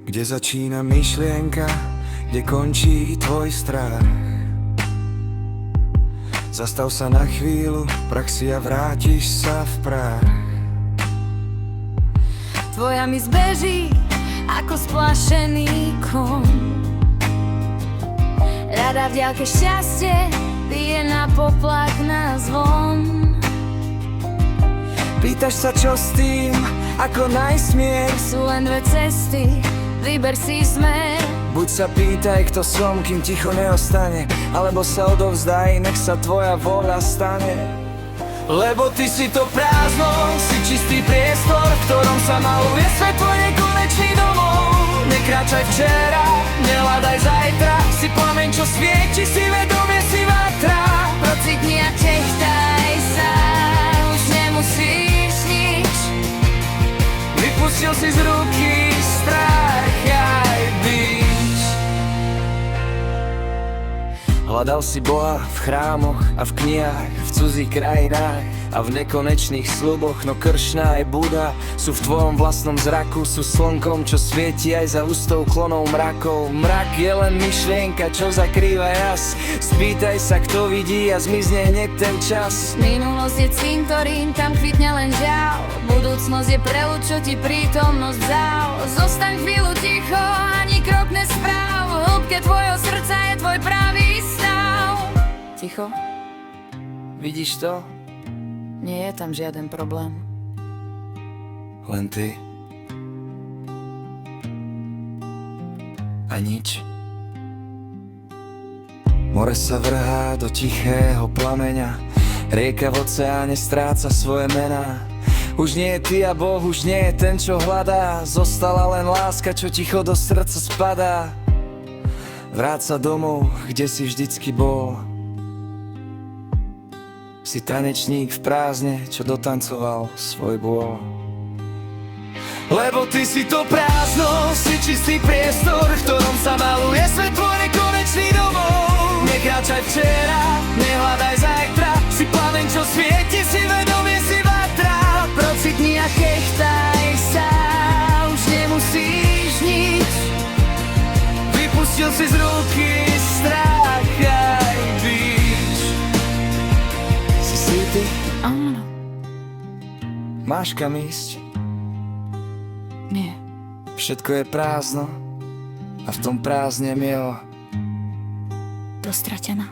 Kde začína myšlienka, kde končí tvoj strach. Zastav sa na chvíľu, praxi a vrátiš sa v prach. Tvoja mi zbeží ako splašený kon. Rada v diaľke šťastie bije na poplach na zvon. Pýtaš sa, čo s tým, ako nájsť mier. Sú len dve cesty, vyber si smer. Buď sa pýtaj, kto som, kým ticho neostane, alebo sa odovzdaj, nech sa tvoja vôľa stane. Lebo ty si to prázdno, si čistý priestor, v ktorom sa maluje svetlo nekonečný domov. Nekráčaj včera, nehľadaj zajtra, si plameň, čo svieti, si vedomie, si vatra. Procitni a techtaj sa, už nemusíš nič. Vypustil si z ruky strach aj bič. Hľadal si Boha v chrámoch a v knihách, v cudzích krajinách a v nekonečných sľuboch, no kršná aj Buda sú v tvojom vlastnom zraku, sú slnkom, čo svieti aj za ústou klonou mrakov. Mrak je len myšlienka, čo zakrýva jas. Spýtaj sa, kto vidí a zmizne hneď ten čas. Minulosť je cintorín, tam kvitne len žiaľ. Budúcnosť je preľud, čo ti prítomnosť vzal. Zostaň chvíľu ticho, ani krok nespráv. V hĺbke tvojho srdca je tvoj pravý stav. Ticho, Vidíš to? nie je tam žiaden problém. Len ty. A nič. More sa vrhá do tichého plameňa, rieka v oceáne stráca svoje mená. Už nie je ty a Boh, už nie je ten, čo hľadá. Zostala len láska, čo ticho do srdca spadá. Vráť sa domov, kde si vždycky bol. Si tanečník v prázdne, čo dotancoval svoj bôl. Lebo ty si to prázdno, si čistý priestor, v ktorom sa maluje svetlo nekonečný domov. Nekráčaj včera, nehľadaj zajtra, si plameň, čo svieti, si vedomie, si vatra. Procitni a chechtaj sa, už nemusíš nič. Vypustil si z ruky strach aj bič. Si sytý? Áno, Máš kam ísť? nie. Všetko je prázdno a v tom prázdne mielo. Dostratená.